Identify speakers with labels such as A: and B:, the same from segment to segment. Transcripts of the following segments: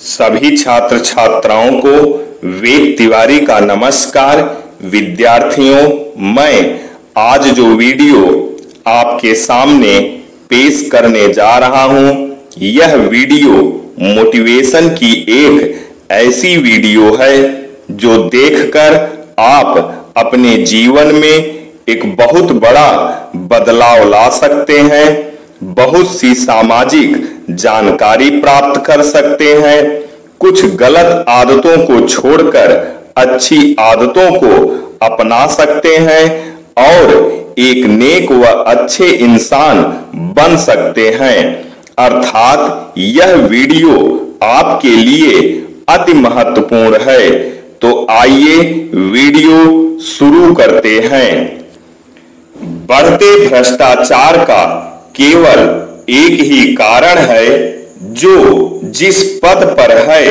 A: सभी छात्र छात्राओं को वेद तिवारी का नमस्कार। विद्यार्थियों, मैं आज जो वीडियो आपके सामने पेश करने जा रहा हूं, यह वीडियो मोटिवेशन की एक ऐसी वीडियो है जो देखकर आप अपने जीवन में एक बहुत बड़ा बदलाव ला सकते हैं, बहुत सी सामाजिक जानकारी प्राप्त कर सकते हैं, कुछ गलत आदतों को छोड़कर अच्छी आदतों को अपना सकते हैं और एक नेक व अच्छे इंसान बन सकते हैं। अर्थात यह वीडियो आपके लिए अति महत्वपूर्ण है। तो आइए वीडियो शुरू करते हैं। बढ़ते भ्रष्टाचार का केवल एक ही कारण है, जो जिस पद पर है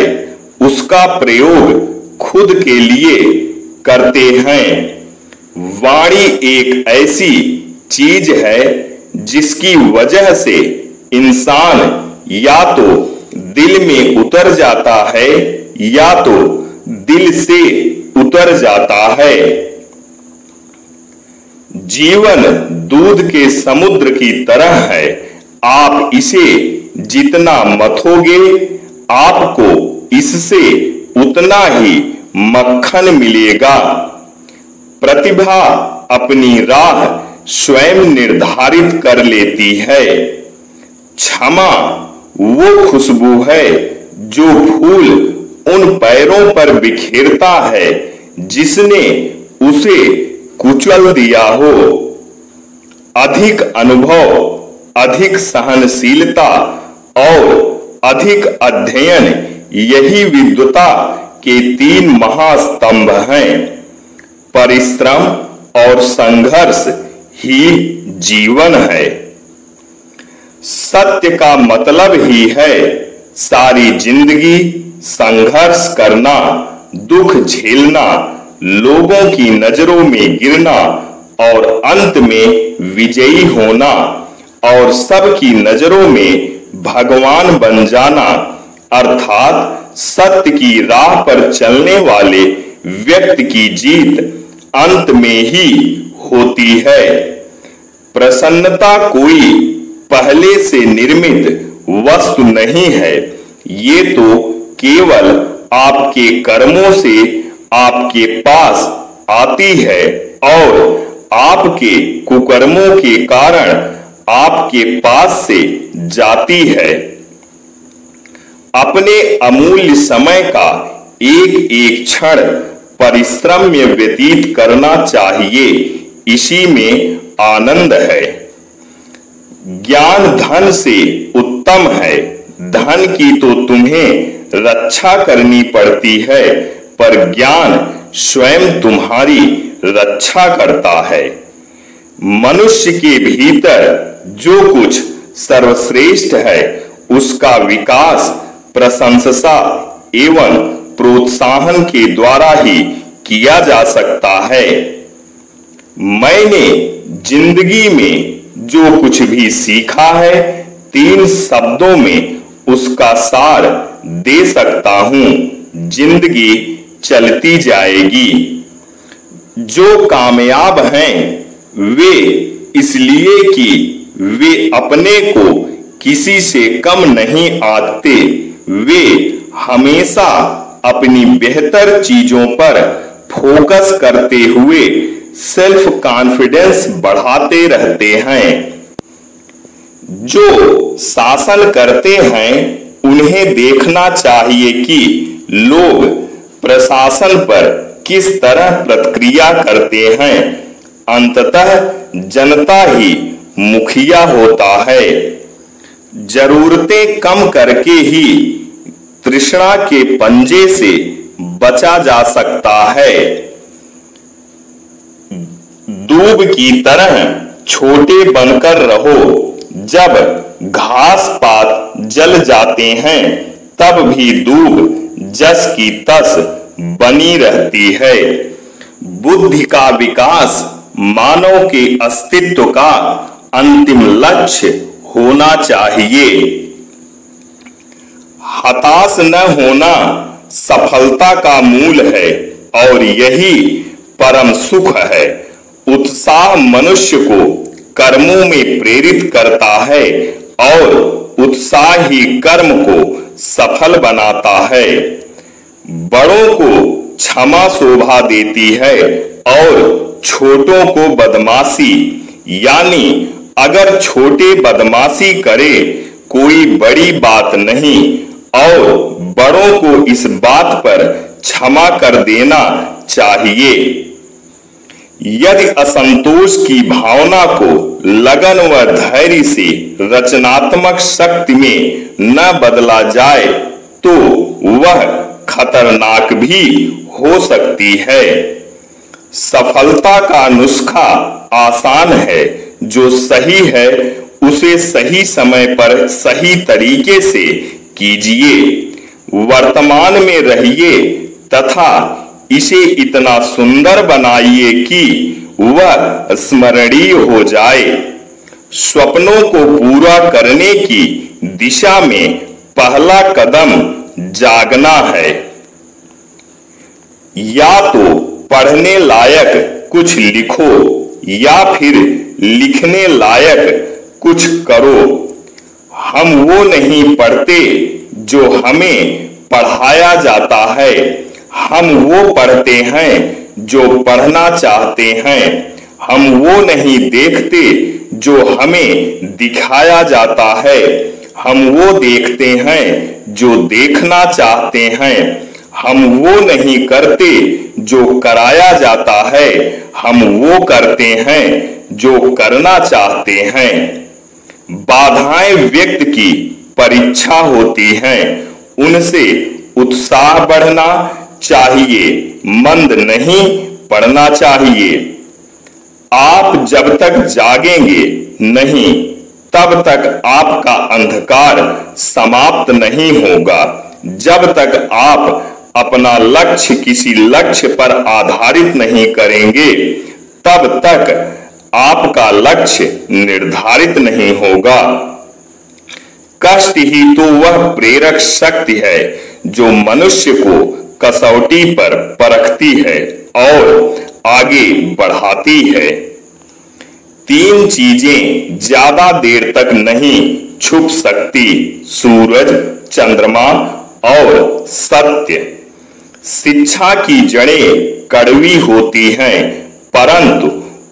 A: उसका प्रयोग खुद के लिए करते हैं। वाणी एक ऐसी चीज है जिसकी वजह से इंसान या तो दिल में उतर जाता है या तो दिल से उतर जाता है। जीवन दूध के समुद्र की तरह है, आप इसे जितना मथोगे आपको इससे उतना ही मक्खन मिलेगा। प्रतिभा अपनी राह स्वयं निर्धारित कर लेती है। क्षमा वो खुशबू है जो फूल उन पैरों पर बिखेरता है जिसने उसे कुचल दिया हो। अधिक अनुभव, अधिक सहनशीलता और अधिक अध्ययन, यही विद्वता के तीन महास्तंभ हैं। परिश्रम और संघर्ष ही जीवन है। सत्य का मतलब ही है सारी जिंदगी संघर्ष करना, दुख झेलना, लोगों की नजरों में गिरना और अंत में विजयी होना और सबकी नजरों में भगवान बन जाना। अर्थात सत्य की राह पर चलने वाले व्यक्ति की जीत अंत में ही होती है। प्रसन्नता कोई पहले से निर्मित वस्तु नहीं है, ये तो केवल आपके कर्मों से आपके पास आती है और आपके कुकर्मों के कारण आपके पास से जाती है। अपने अमूल्य समय का एक एक क्षण परिश्रम में व्यतीत करना चाहिए, इसी में आनंद है। ज्ञान धन से उत्तम है। धन की तो तुम्हें रक्षा करनी पड़ती है, पर ज्ञान स्वयं तुम्हारी रक्षा करता है। मनुष्य के भीतर जो कुछ सर्वश्रेष्ठ है उसका विकास प्रशंसा एवं प्रोत्साहन के द्वारा ही किया जा सकता है। मैंने जिंदगी में जो कुछ भी सीखा है, तीन शब्दों में उसका सार दे सकता हूं। जिंदगी चलती जाएगी। जो कामयाब हैं वे इसलिए कि वे अपने को किसी से कम नहीं आंकते, वे हमेशा अपनी बेहतर चीजों पर फोकस करते हुए सेल्फ कॉन्फिडेंस बढ़ाते रहते हैं। जो शासन करते हैं उन्हें देखना चाहिए कि लोग प्रशासन पर किस तरह प्रतिक्रिया करते हैं। अंततः जनता ही मुखिया होता है। जरूरतें कम करके ही तृष्णा के पंजे से बचा जा सकता है। दूब की तरह छोटे बनकर रहो। जब घास पात जल जाते हैं तब भी दूब जस की तस बनी रहती है। बुद्धि का विकास मानव के अस्तित्व का अंतिम लक्ष्य होना चाहिए। हताश न होना सफलता का मूल है और यही परम सुख है। उत्साह मनुष्य को कर्मों में प्रेरित करता है और उत्साह ही कर्म को सफल बनाता है। बड़ों को क्षमा शोभा देती है और छोटों को बदमाशी, यानी अगर छोटे बदमाशी करे कोई बड़ी बात नहीं और बड़ों को इस बात पर क्षमा कर देना चाहिए। यदि असंतोष की भावना को लगन व धैर्य से रचनात्मक शक्ति में न बदला जाए तो वह खतरनाक भी हो सकती है। सफलता का नुस्खा आसान है, जो सही है उसे सही समय पर सही तरीके से कीजिए। वर्तमान में रहिए तथा इसे इतना सुंदर बनाइए कि वह स्मरणीय हो जाए। स्वप्नों को पूरा करने की दिशा में पहला कदम जागना है। या तो पढ़ने लायक कुछ लिखो या फिर लिखने लायक कुछ करो। हम वो नहीं पढ़ते जो हमें पढ़ाया जाता है, हम वो पढ़ते हैं जो पढ़ना चाहते हैं। हम वो नहीं देखते जो हमें दिखाया जाता है, हम वो देखते हैं जो देखना चाहते हैं। हम वो नहीं करते जो कराया जाता है, हम वो करते हैं जो करना चाहते हैं। बाधाएं व्यक्ति की परीक्षा होती हैं, उनसे उत्साह बढ़ना चाहिए, मंद नहीं पड़ना चाहिए। आप जब तक जागेंगे नहीं तब तक आपका अंधकार समाप्त नहीं होगा। जब तक आप अपना लक्ष्य किसी लक्ष्य पर आधारित नहीं करेंगे तब तक आपका लक्ष्य निर्धारित नहीं होगा। कष्ट ही तो वह प्रेरक शक्ति है जो मनुष्य को कसौटी पर परखती है और आगे बढ़ाती है। तीन चीजें ज्यादा देर तक नहीं छुप सकती: सूरज, चंद्रमा और सत्य। शिक्षा की जड़ें कड़वी होती हैं, परंतु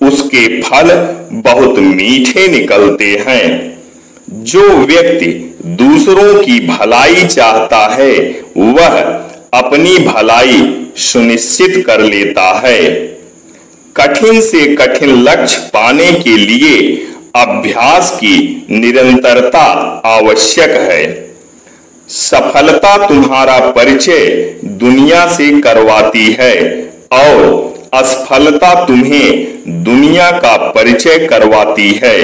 A: उसके फल बहुत मीठे निकलते हैं। जो व्यक्ति दूसरों की भलाई चाहता है वह अपनी भलाई सुनिश्चित कर लेता है। कठिन से कठिन लक्ष्य पाने के लिए अभ्यास की निरंतरता आवश्यक है। सफलता तुम्हारा परिचय दुनिया से करवाती है और असफलता तुम्हें दुनिया का परिचय करवाती है।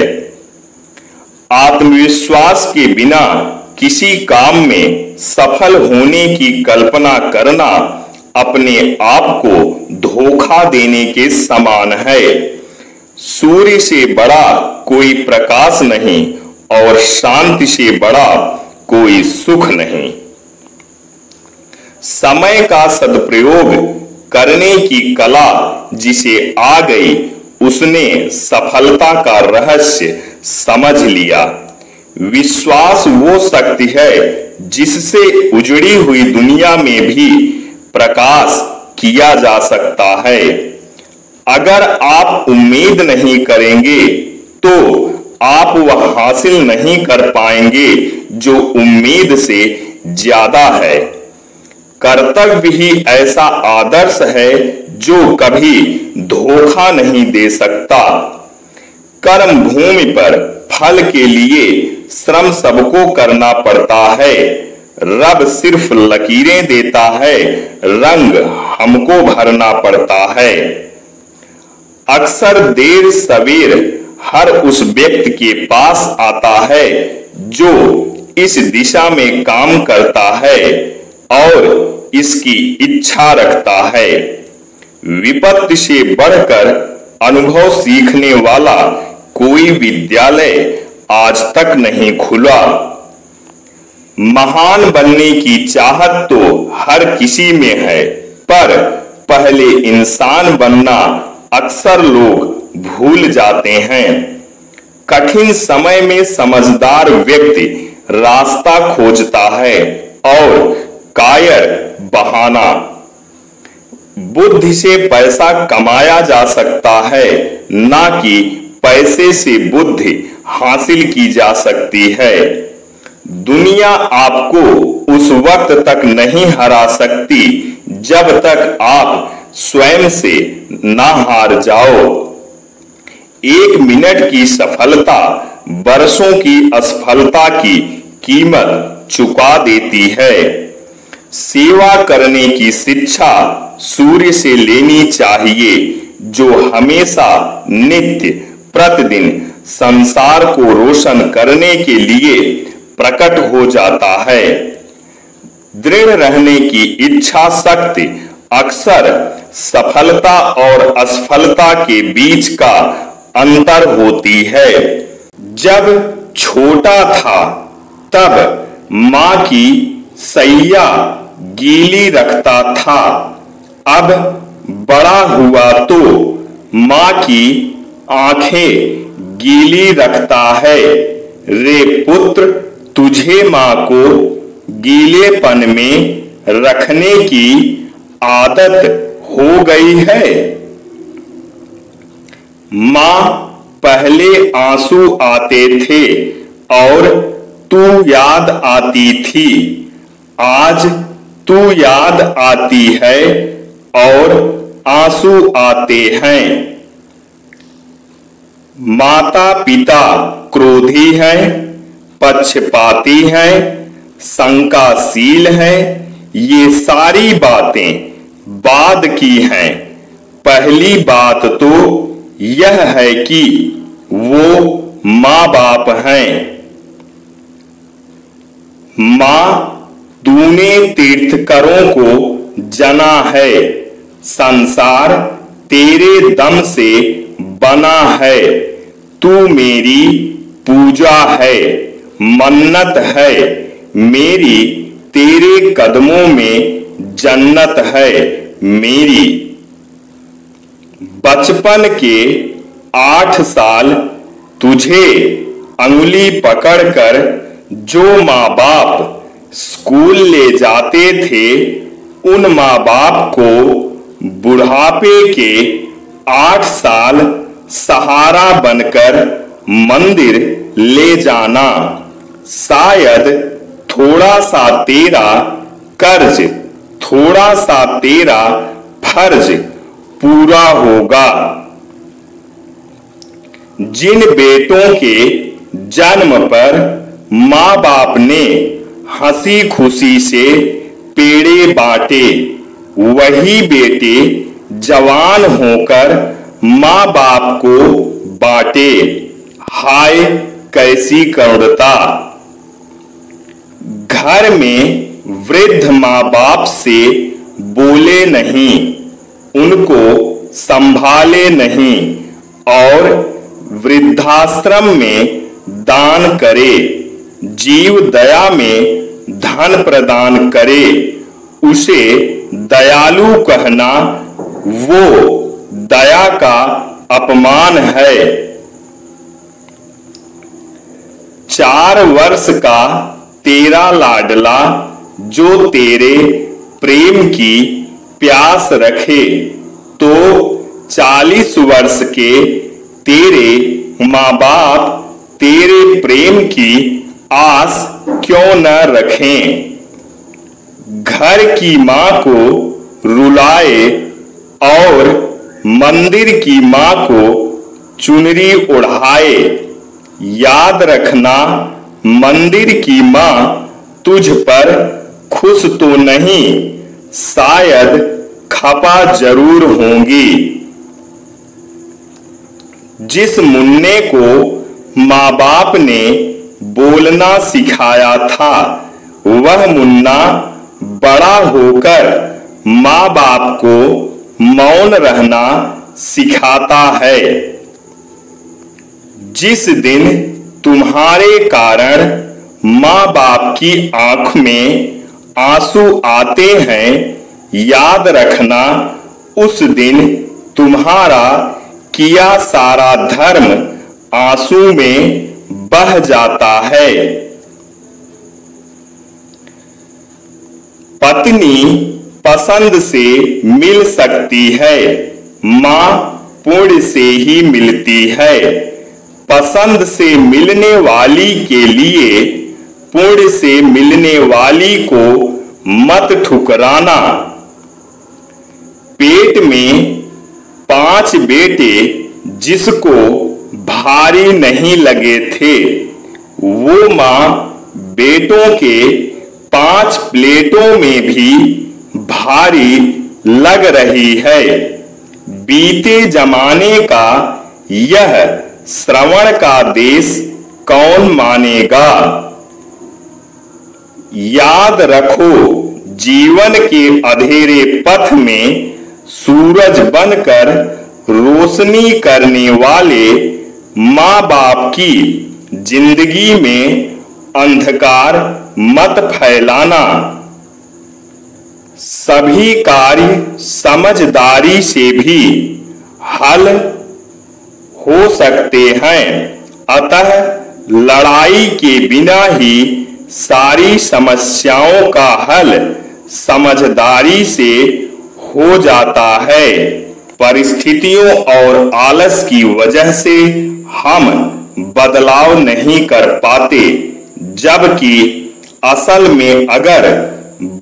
A: आत्मविश्वास के बिना किसी काम में सफल होने की कल्पना करना अपने आप को धोखा देने के समान है। सूर्य से बड़ा कोई प्रकाश नहीं और शांति से बड़ा कोई सुख नहीं। समय का सदुपयोग करने की कला जिसे आ गई उसने सफलता का रहस्य समझ लिया। विश्वास वो शक्ति है जिससे उजड़ी हुई दुनिया में भी प्रकाश किया जा सकता है। अगर आप उम्मीद नहीं करेंगे तो आप वह हासिल नहीं कर पाएंगे जो उम्मीद से ज्यादा है। कर्तव्य ही ऐसा आदर्श है जो कभी धोखा नहीं दे सकता। कर्म भूमि पर फल के लिए श्रम सबको करना पड़ता है। रब सिर्फ लकीरें देता है, रंग हमको भरना पड़ता है। अक्सर देर सवेर हर उस व्यक्ति के पास आता है जो इस दिशा में काम करता है और इसकी इच्छा रखता है। विपत्ति से बढ़कर अनुभव सीखने वाला कोई विद्यालय आज तक नहीं खुला। महान बनने की चाहत तो हर किसी में है, पर पहले इंसान बनना अक्सर लोग भूल जाते हैं। कठिन समय में समझदार व्यक्ति रास्ता खोजता है और कायर बहाना। बुद्धि से पैसा कमाया जा सकता है, ना कि पैसे से बुद्धि हासिल की जा सकती है। दुनिया आपको उस वक्त तक नहीं हरा सकती जब तक आप स्वयं से ना हार जाओ। 1 मिनट की सफलता वर्षों की असफलता की कीमत चुका देती है। सेवा करने की शिक्षा सूर्य से लेनी चाहिए, जो हमेशा नित्य प्रतिदिन संसार को रोशन करने के लिए प्रकट हो जाता है। दृढ़ रहने की इच्छा शक्ति अक्सर सफलता और असफलता के बीच का अंतर होती है। जब छोटा था तब मां की सैया गीली रखता था, अब बड़ा हुआ तो मां की आंखें गीली रखता है। रे पुत्र, तुझे मां को गीलेपन में रखने की आदत हो गई है। मां पहले आंसू आते थे और तू याद आती थी, आज तू याद आती है और आंसू आते हैं। माता पिता क्रोधी हैं, पक्षपाती हैं, शंकाशील हैं, ये सारी बातें बाद की हैं। पहली बात तो यह है कि वो मां बाप हैं। मां, तूने तीर्थकरों को जना है, संसार तेरे दम से बना है। तू मेरी पूजा है, मन्नत है, मेरी तेरे कदमों में जन्नत है मेरी। बचपन के 8 साल तुझे अंगुली पकड़कर जो माँ बाप स्कूल ले जाते थे, उन माँ बाप को बुढ़ापे के 8 साल सहारा बनकर मंदिर ले जाना। शायद थोड़ा सा तेरा कर्ज, थोड़ा सा तेरा फर्ज पूरा होगा। जिन बेटों के जन्म पर माँ बाप ने हंसी खुशी से पेड़े बांटे, वही बेटे जवान होकर माँ बाप को बांटे। हाय कैसी करुणता! घर में वृद्ध माँ बाप से बोले नहीं, उनको संभाले नहीं और वृद्धाश्रम में दान करे। जीव दया में धन प्रदान करे, उसे दयालु कहना वो दया का अपमान है। 4 वर्ष का तेरा लाडला जो तेरे प्रेम की प्यास रखे, तो 40 वर्ष के तेरे माँ बाप तेरे प्रेम की आस क्यों न रखें। घर की माँ को रुलाए और मंदिर की माँ को चुनरी ओढ़ाए। याद रखना, मंदिर की माँ तुझ पर खुश तो नहीं, शायद खपा जरूर होंगी। जिस मुन्ने को माँ बाप ने बोलना सिखाया था, वह मुन्ना बड़ा होकर माँ बाप को मौन रहना सिखाता है। जिस दिन तुम्हारे कारण माँ बाप की आंख में आंसू आते हैं, याद रखना उस दिन तुम्हारा किया सारा धर्म आंसू में बह जाता है। पत्नी पसंद से मिल सकती है, माँ पुण्य से ही मिलती है। पसंद से मिलने वाली के लिए पुण्य से मिलने वाली को मत ठुकराना। पेट में 5 बेटे जिसको भारी नहीं लगे थे, वो माँ बेटों के 5 प्लेटों में भी भारी लग रही है। बीते जमाने का यह श्रवण का देश कौन मानेगा। याद रखो जीवन के अंधेरे पथ में सूरज बनकर रोशनी करने वाले माँ बाप की जिंदगी में अंधकार मत फैलाना। सभी कार्य समझदारी से भी हल हो सकते हैं, अतः लड़ाई के बिना ही सारी समस्याओं का हल समझदारी से हो जाता है। परिस्थितियों और आलस की वजह से हम बदलाव नहीं कर पाते, जबकि असल में अगर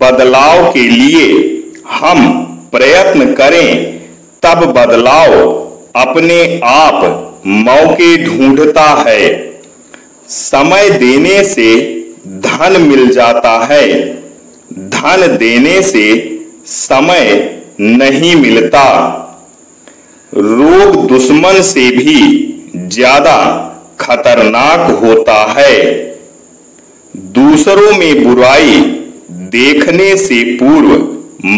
A: बदलाव के लिए हम प्रयत्न करें तब बदलाव अपने आप मौके ढूंढता है। समय देने से धन मिल जाता है, धन देने से समय नहीं मिलता। रोग दुश्मन से भी ज्यादा खतरनाक होता है। दूसरों में बुराई देखने से पूर्व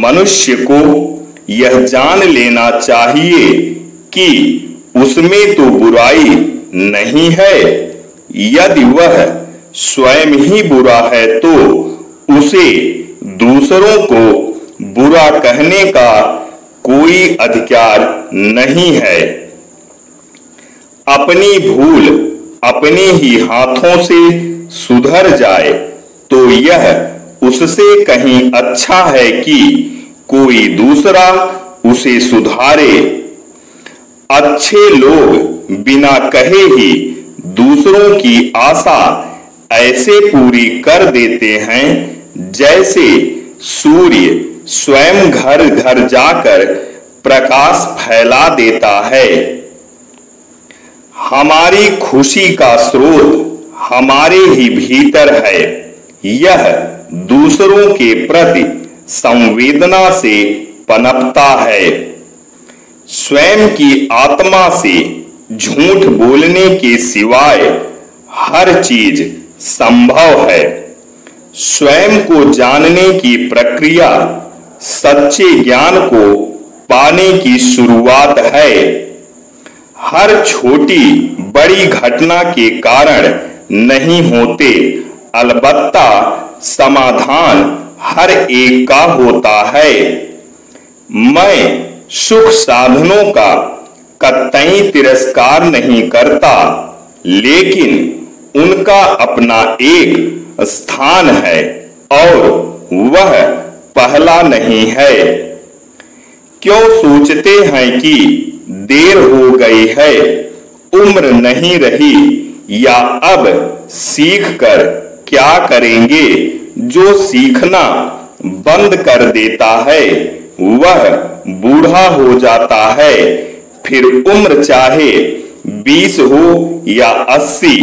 A: मनुष्य को यह जान लेना चाहिए कि उसमें तो बुराई नहीं है। यदि वह स्वयं ही बुरा है तो उसे दूसरों को बुरा कहने का कोई अधिकार नहीं है। अपनी भूल अपने ही हाथों से सुधर जाए तो यह उससे कहीं अच्छा है कि कोई दूसरा उसे सुधारे। अच्छे लोग बिना कहे ही दूसरों की आशा ऐसे पूरी कर देते हैं जैसे सूर्य स्वयं घर घर जाकर प्रकाश फैला देता है। हमारी खुशी का स्रोत हमारे ही भीतर है। यह दूसरों के प्रति संवेदना से पनपता है। स्वयं की आत्मा से झूठ बोलने के सिवाय हर चीज संभव है। स्वयं को जानने की प्रक्रिया सच्चे ज्ञान को पाने की शुरुआत है। हर छोटी बड़ी घटना के कारण नहीं होते, अलबत्ता समाधान हर एक का होता है। मैं सुख साधनों का कतई तिरस्कार नहीं करता, लेकिन उनका अपना एक स्थान है और वह पहला नहीं है। क्यों सोचते हैं कि देर हो गई है, उम्र नहीं रही, या अब सीख कर क्या करेंगे। जो सीखना बंद कर देता है वह बूढ़ा हो जाता है। फिर उम्र चाहे 20 हो या 80,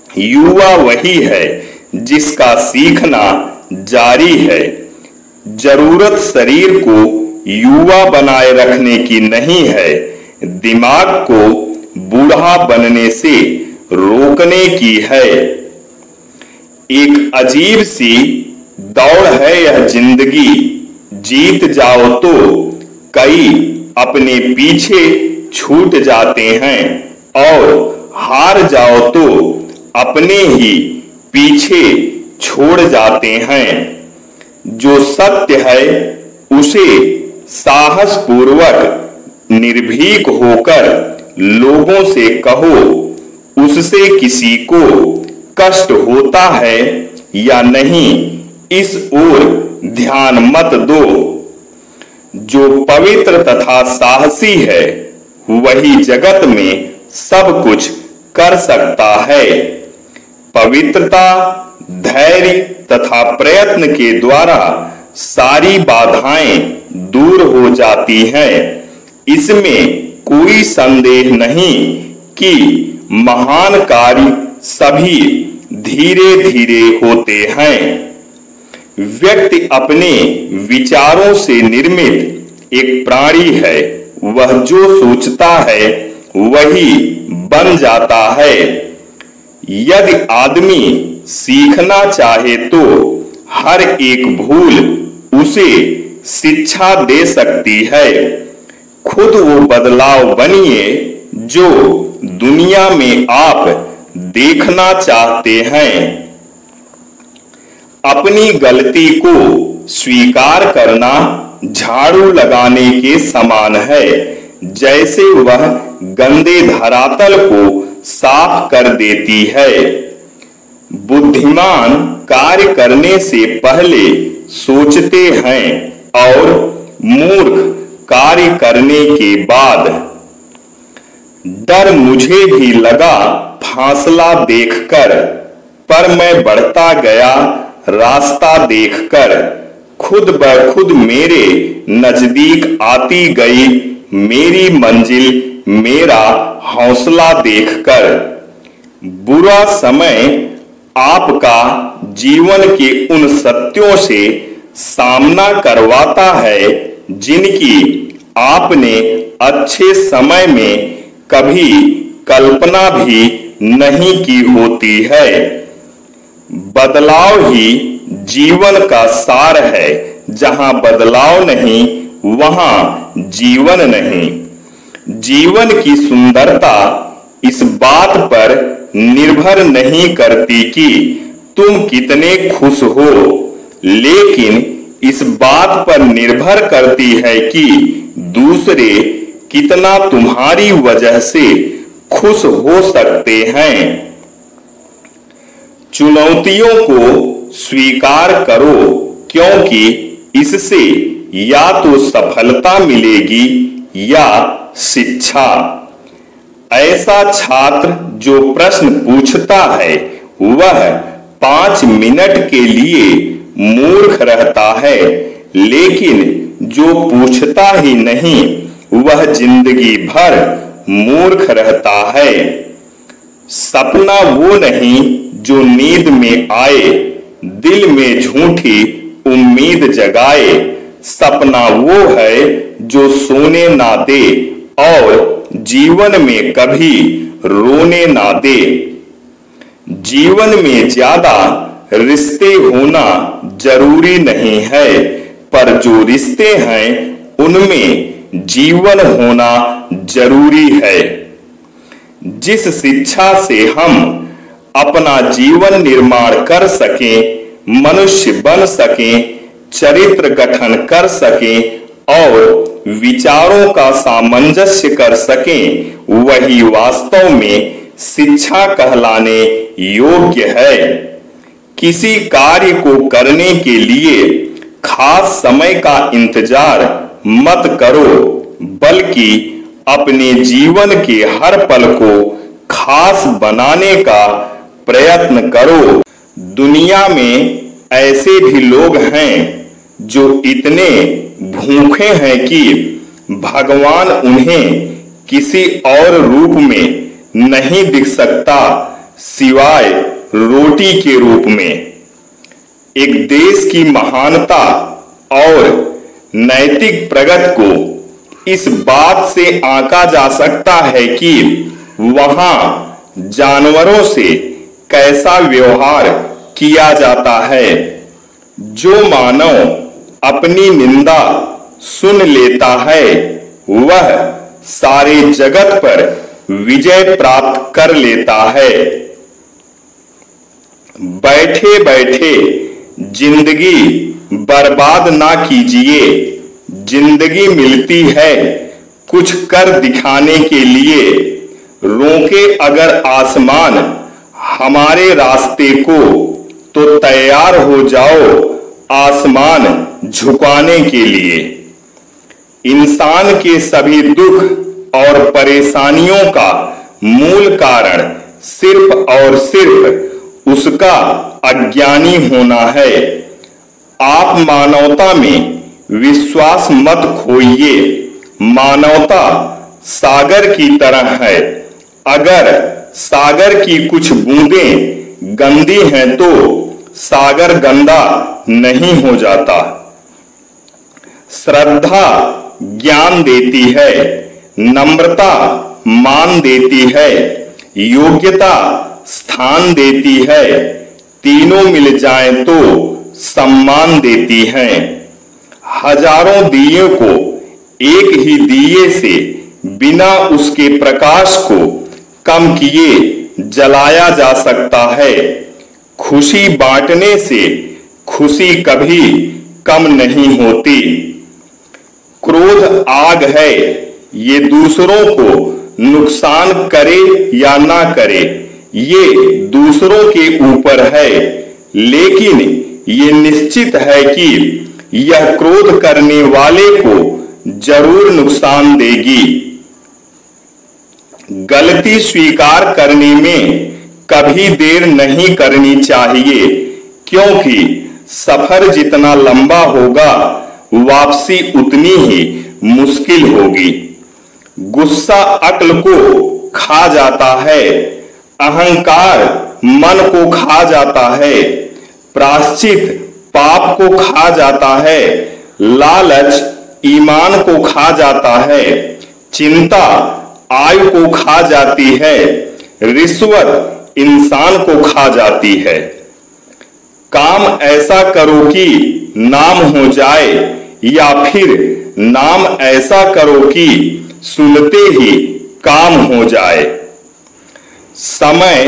A: युवा वही है जिसका सीखना जारी है। जरूरत शरीर को युवा बनाए रखने की नहीं है, दिमाग को बूढ़ा बनने से रोकने की है। एक अजीब सी दौड़ है यह जिंदगी, जीत जाओ तो कई अपने पीछे छूट जाते हैं और हार जाओ तो अपने ही पीछे छोड़ जाते हैं। जो सत्य है उसे साहस पूर्वक निर्भीक होकर लोगों से कहो। उससे किसी को कष्ट होता है या नहीं, इस ओर ध्यान मत दो। जो पवित्र तथा साहसी है वही जगत में सब कुछ कर सकता है। पवित्रता, धैर्य तथा प्रयत्न के द्वारा सारी बाधाएं दूर हो जाती हैं। इसमें कोई संदेह नहीं कि महान कार्य सभी धीरे धीरे होते हैं। व्यक्ति अपने विचारों से निर्मित एक प्राणी है। वह जो सोचता है वही बन जाता है। यदि आदमी सीखना चाहे तो हर एक भूल उसे शिक्षा दे सकती है। खुद वो बदलाव बनिए जो दुनिया में आप देखना चाहते हैं। अपनी गलती को स्वीकार करना झाड़ू लगाने के समान है, जैसे वह गंदे धरातल को साफ कर देती है। बुद्धिमान कार्य करने से पहले सोचते हैं और मूर्ख कार्य करने के बाद। डर मुझे भी लगा फासला देखकर, पर मैं बढ़ता गया रास्ता देखकर। खुद ब खुद मेरे नजदीक आती गई मेरी मंजिल, मेरा हौसला देखकर। बुरा समय आपका जीवन के उन सत्यों से सामना करवाता है जिनकी आपने अच्छे समय में कभी कल्पना भी नहीं की होती है। बदलाव ही जीवन का सार है। जहां बदलाव नहीं वहां जीवन नहीं। जीवन की सुंदरता इस बात पर निर्भर नहीं करती कि तुम कितने खुश हो, लेकिन इस बात पर निर्भर करती है कि दूसरे कितना तुम्हारी वजह से खुश हो सकते हैं। चुनौतियों को स्वीकार करो, क्योंकि इससे या तो सफलता मिलेगी या शिक्षा। ऐसा छात्र जो प्रश्न पूछता है वह 5 मिनट के लिए मूर्ख रहता है, लेकिन जो पूछता ही नहीं वह जिंदगी भर मूर्ख रहता है। सपना वो नहीं जो नींद में आए, दिल में झूठी उम्मीद जगाए। सपना वो है जो सोने ना दे और जीवन में कभी रोने ना दे। जीवन में ज्यादा रिश्ते होना जरूरी नहीं है, पर जो रिश्ते हैं उनमें जीवन होना जरूरी है। जिस शिक्षा से हम अपना जीवन निर्माण कर सकें, मनुष्य बन सकें, चरित्र गठन कर सकें और विचारों का सामंजस्य कर सकें, वही वास्तव में शिक्षा कहलाने योग्य है। किसी कार्य को करने के लिए खास समय का इंतजार मत करो, बल्कि अपने जीवन के हर पल को खास बनाने का प्रयत्न करो। दुनिया में ऐसे भी लोग हैं जो इतने भूखे हैं कि भगवान उन्हें किसी और रूप में नहीं दिख सकता सिवाय रोटी के रूप में। एक देश की महानता और नैतिक प्रगति को इस बात से आंका जा सकता है कि वहां जानवरों से कैसा व्यवहार किया जाता है। जो मानव अपनी निंदा सुन लेता है वह सारे जगत पर विजय प्राप्त कर लेता है। बैठे बैठे जिंदगी बर्बाद ना कीजिए। जिंदगी मिलती है कुछ कर दिखाने के लिए। रोके अगर आसमान हमारे रास्ते को, तो तैयार हो जाओ आसमान झुकाने के लिए। इंसान के सभी दुख और परेशानियों का मूल कारण सिर्फ और सिर्फ उसका अज्ञानी होना है। आप मानवता में विश्वास मत खोइए। मानवता सागर की तरह है। अगर सागर की कुछ बूंदें गंदी हैं तो सागर गंदा नहीं हो जाता। श्रद्धा ज्ञान देती है, नम्रता मान देती है, योग्यता स्थान देती है, तीनों मिल जाएं तो सम्मान देती हैं। हजारों दिए को एक ही दिए से बिना उसके प्रकाश को कम किए जलाया जा सकता है। खुशी बांटने से खुशी कभी कम नहीं होती। क्रोध आग है, ये दूसरों को नुकसान करे या ना करे ये दूसरों के ऊपर है, लेकिन ये निश्चित है कि यह क्रोध करने वाले को जरूर नुकसान देगी। गलती स्वीकार करने में कभी देर नहीं करनी चाहिए, क्योंकि सफर जितना लंबा होगा वापसी उतनी ही मुश्किल होगी। गुस्सा अक्ल को खा जाता है, अहंकार मन को खा जाता है, प्रायश्चित पाप को खा जाता है, लालच ईमान को खा जाता है, चिंता आयु को खा जाती है, रिश्वत इंसान को खा जाती है। काम ऐसा करो कि नाम हो जाए, या फिर नाम ऐसा करो कि सुनते ही काम हो जाए। समय,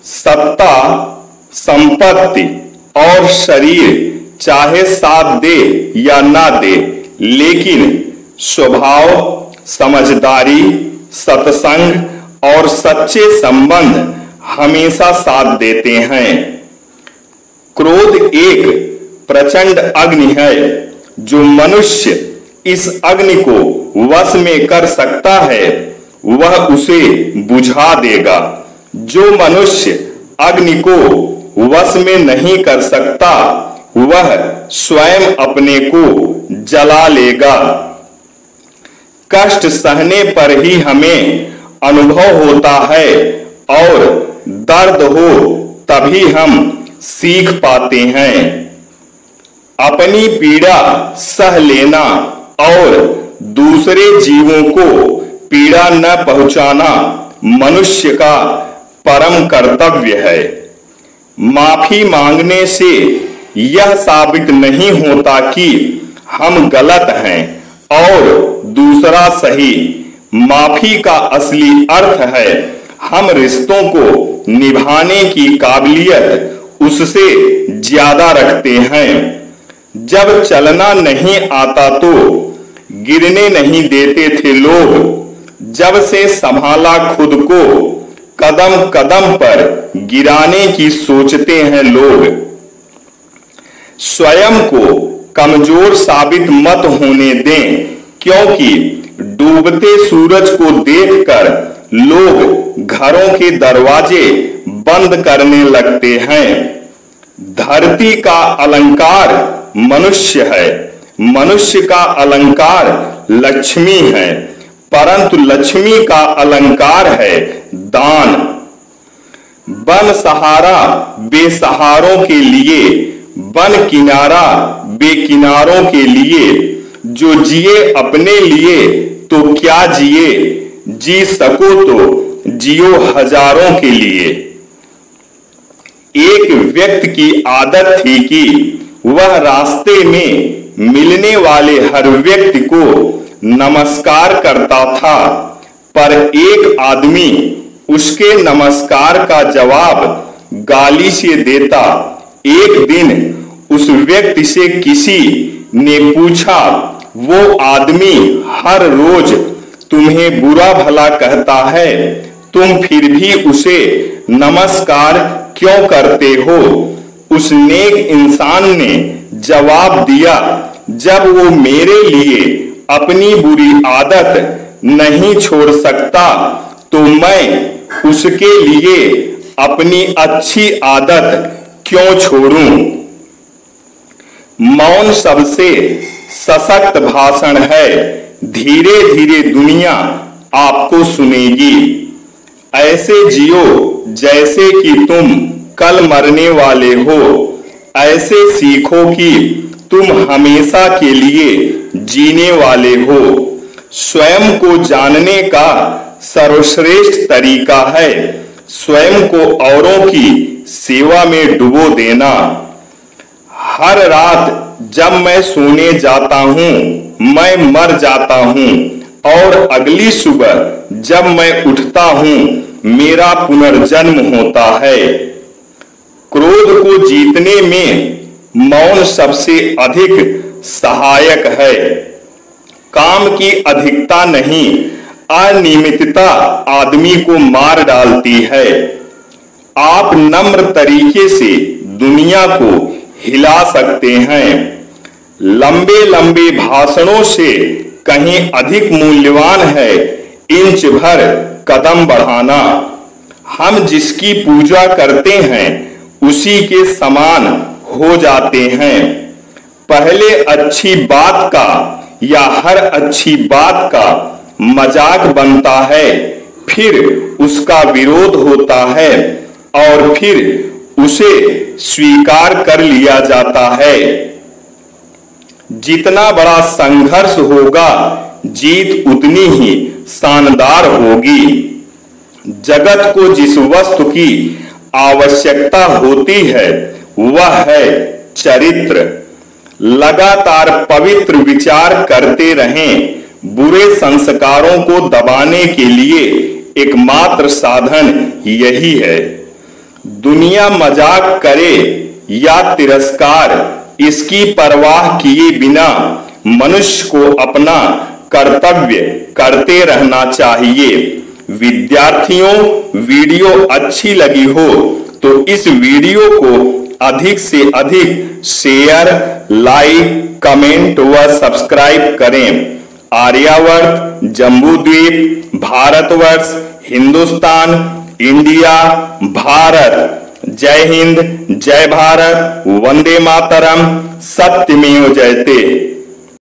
A: सत्ता, संपत्ति और शरीर चाहे साथ दे या ना दे, लेकिन स्वभाव, समझदारी, सत्संग और सच्चे संबंध हमेशा साथ देते हैं। क्रोध एक प्रचंड अग्नि है। जो मनुष्य इस अग्नि को वश में कर सकता है वह उसे बुझा देगा। जो मनुष्य अग्नि को वश में नहीं कर सकता वह स्वयं अपने को जला लेगा। कष्ट सहने पर ही हमें अनुभव होता है और दर्द हो तभी हम सीख पाते हैं। अपनी पीड़ा सह लेना और दूसरे जीवों को पीड़ा न पहुंचाना मनुष्य का परम कर्तव्य है। माफी मांगने से यह साबित नहीं होता कि हम गलत हैं और दूसरा सही। माफी का असली अर्थ है हम रिश्तों को निभाने की काबिलियत उससे ज्यादा रखते हैं। जब चलना नहीं आता तो गिरने नहीं देते थे लोग। जब से संभाला खुद को कदम कदम पर गिराने की सोचते हैं लोग। स्वयं को कमजोर साबित मत होने दें, क्योंकि डूबते सूरज को देखकर लोग घरों के दरवाजे बंद करने लगते हैं। धरती का अलंकार मनुष्य है, मनुष्य का अलंकार लक्ष्मी है, परंतु लक्ष्मी का अलंकार है दान। बन सहारा बेसहारों के लिए, बन किनारा बेकिनारों के लिए। जो जिए अपने लिए तो क्या जिए, जी सको तो जियो हजारों के लिए। एक व्यक्ति की आदत थी कि वह रास्ते में मिलने वाले हर व्यक्ति को नमस्कार करता था, पर एक आदमी उसके नमस्कार का जवाब गाली से देता। एक दिन उस व्यक्ति से किसी ने पूछा, वो आदमी हर रोज तुम्हें बुरा भला कहता है, तुम फिर भी उसे नमस्कार क्यों करते हो? उस नेक इंसान ने जवाब दिया, जब वो मेरे लिए अपनी बुरी आदत नहीं छोड़ सकता तो मैं उसके लिए अपनी अच्छी आदत क्यों छोड़ूं? मौन सबसे सशक्त भाषण है। धीरे धीरे दुनिया आपको सुनेगी। ऐसे जियो जैसे कि तुम कल मरने वाले हो। ऐसे सीखो कि तुम हमेशा के लिए जीने वाले हो। स्वयं को जानने का सर्वश्रेष्ठ तरीका है स्वयं को औरों की सेवा में डुबो देना। हर रात जब मैं सोने जाता हूं, मैं मर जाता हूं और अगली सुबह जब मैं उठता हूं, मेरा पुनर्जन्म होता है। क्रोध को जीतने में मौन सबसे अधिक सहायक है। काम की अधिकता नहीं, अनियमितता आदमी को मार डालती है। आप नम्र तरीके से दुनिया को हिला सकते हैं। लंबे लंबे भाषणों से कहीं अधिक मूल्यवान है इंच भर कदम बढ़ाना। हम जिसकी पूजा करते हैं उसी के समान हो जाते हैं। पहले अच्छी बात का या हर अच्छी बात का मजाक बनता है, फिर उसका विरोध होता है और फिर उसे स्वीकार कर लिया जाता है। जितना बड़ा संघर्ष होगा, जीत उतनी ही शानदार होगी। जगत को जिस वस्तु की आवश्यकता होती है वह है चरित्र। लगातार पवित्र विचार करते रहें। बुरे संस्कारों को दबाने के लिए एकमात्र साधन यही है। दुनिया मजाक करे या तिरस्कार, इसकी परवाह किए बिना मनुष्य को अपना कर्तव्य करते रहना चाहिए। विद्यार्थियों, वीडियो अच्छी लगी हो तो इस वीडियो को अधिक से अधिक शेयर, लाइक, कमेंट व सब्सक्राइब करें। आर्यावर्त, जम्बूद्वीप, भारतवर्ष, हिंदुस्तान, इंडिया, भारत। जय हिंद, जय भारत, वंदे मातरम, सत्यमेव जयते।